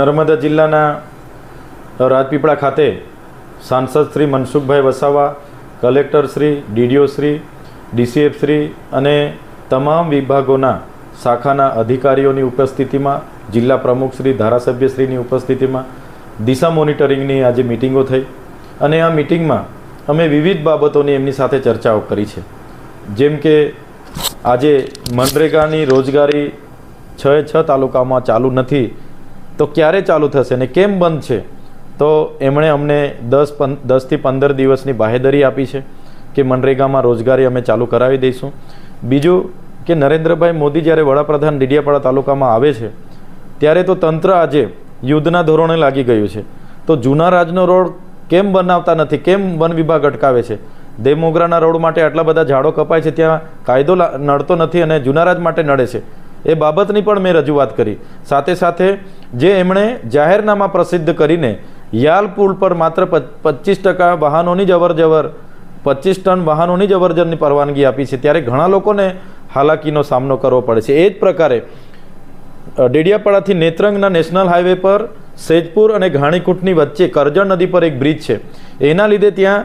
નર્મદા જિલ્લાના રાજપીપળા ખાતે સાંસદ Shri Mansukhbhai Vasava, collector Shri, DDO Shri, DCF Shri અને તમામ વિભાગોના શાખાના અધિકારીઓની ઉપસ્થિતિમાં, જિલ્લા પ્રમુખ શ્રી, ધારાસભ્યશ્રીની ઉપસ્થિતિમાં દિશા મોનિટરિંગની આજે મિટિંગો થઈ અને આ મિટિંગમાં અમે વિવિધ બાબતોની એમની સાથે ચર્ચાઓ કરી છે. જેમ કે આજે મનરેગાની રોજગારી 6 તાલુકામાં ચાલુ નથી તો ક્યારે ચાલુ થશે ને કેમ બંધ છે, તો એમણે અમને 10 થી 15 દિવસની બાહેધરી આપી છે કે મનરેગામાં રોજગારી અમે ચાલુ કરાવી દઈશું. બીજું કે નરેન્દ્રભાઈ મોદી જ્યારે વડાપ્રધાન ડેડિયાપાડા તાલુકામાં આવે છે ત્યારે તો તંત્ર આજે યુદ્ધના ધોરણે લાગી ગયું છે. તો જૂના રાજનો રોડ કેમ બનાવતા નથી, કેમ વન વિભાગ અટકાવે છે? દેવમોગરાના રોડ માટે આટલા બધા ઝાડો કપાય છે, ત્યાં કાયદો નડતો નથી અને જૂના રાજ માટે નડે છે. એ બાબતની પણ મેં રજૂઆત કરી. સાથે સાથે જે એમણે જાહેરનામા પ્રસિદ્ધ કરીને યાલ પુલ પર માત્ર 25% વાહનોની જ અવરજવર, 25 ટન વાહનોની જ અવરજવરની પરવાનગી આપી છે, ત્યારે ઘણા લોકોને હાલાકીનો સામનો કરવો પડે છે. એ જ પ્રકારે ડેડિયાપાડાથી નેત્રંગના નેશનલ હાઈવે પર સેજપુર અને ઘાણીકૂટની વચ્ચે કરજણ નદી પર એક બ્રિજ છે. એના લીધે ત્યાં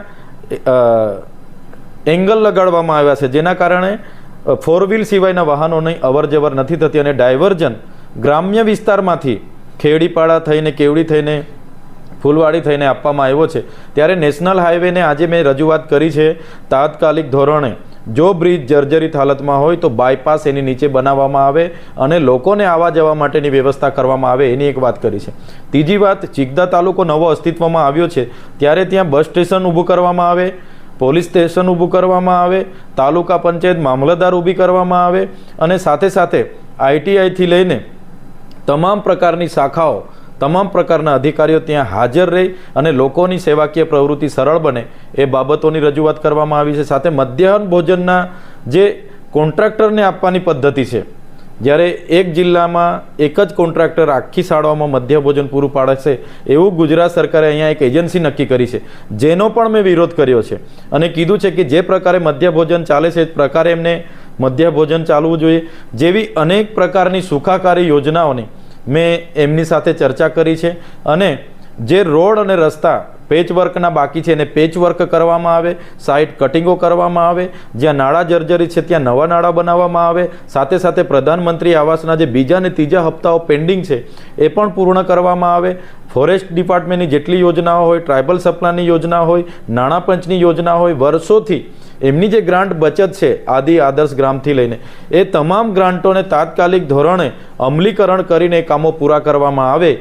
એંગલ લગાડવામાં આવ્યા છે, જેના કારણે 4 વ્હીલ સિવાયના વાહનોની અવરજવર નથી થતી અને ડાયવર્જન ગ્રામ્ય વિસ્તારમાંથી ખેડીપાડા થઈને, કેવડી થઈને, ફૂલવાડી થઈને આપવામાં આવ્યો છે. ત્યારે નેશનલ હાઈવેને આજે મેં રજૂઆત કરી છે, તાત્કાલિક ધોરણે જો બ્રિજ જર્જરિત હાલતમાં હોય તો બાયપાસ એની નીચે બનાવવામાં આવે અને લોકોને આવવા જવા માટેની વ્યવસ્થા કરવામાં આવે, એની એક વાત કરી છે. ત્રીજી વાત, ચિકદા તાલુકો નવો અસ્તિત્વમાં આવ્યો છે ત્યારે ત્યાં બસ સ્ટેશન ઊભું કરવામાં આવે, પોલીસ સ્ટેશન ઊભું કરવામાં આવે, તાલુકા પંચાયત મામલતદાર ઊભી કરવામાં આવે અને સાથે સાથે ITIથી લઈને તમામ પ્રકારની શાખાઓ, તમામ પ્રકારના અધિકારીઓ ત્યાં હાજર રહી અને લોકોની સેવાકીય પ્રવૃત્તિ સરળ બને એ બાબતોની રજૂઆત કરવામાં આવી છે. સાથે મધ્યાહન ભોજનના જે કોન્ટ્રાક્ટરને આપવાની પદ્ધતિ છે, જ્યારે એક જિલ્લામાં એક જ કોન્ટ્રાક્ટર આખી શાળાઓમાં મધ્ય ભોજન પૂરું પાડે છે, એવું ગુજરાત સરકારે અહીંયા એક એજન્સી નક્કી કરી છે, જેનો પણ મેં વિરોધ કર્યો છે અને કીધું છે કે જે પ્રકારે મધ્ય ભોજન ચાલે છે એ પ્રકારે એમને મધ્ય ભોજન ચાલવું જોઈએ. જેવી અનેક પ્રકારની સુખાકારી યોજનાઓની મેં એમની સાથે ચર્ચા કરી છે અને જે રોડ અને રસ્તા પેચવર્કના બાકી છે એને પેચવર્ક કરવામાં આવે, સાઇટ કટિંગો કરવામાં આવે, જ્યાં નાળા જર્જરિત છે ત્યાં નવા નાળા બનાવવામાં આવે. સાથે સાથે પ્રધાનમંત્રી આવાસના જે બીજા અને ત્રીજા હપ્તાઓ પેન્ડિંગ છે એ પણ પૂર્ણ કરવામાં આવે. ફોરેસ્ટ ડિપાર્ટમેન્ટની જેટલી યોજનાઓ હોય, ટ્રાઇબલ સપ્લાયની યોજના હોય, નાણાં પંચની યોજના હોય, વર્ષોથી એમની જે ગ્રાન્ટ બચત છે આદિ આદર્શ ગ્રામથી લઈને, એ તમામ ગ્રાન્ટોને તાત્કાલિક ધોરણે અમલીકરણ કરીને કામો પૂરા કરવામાં આવે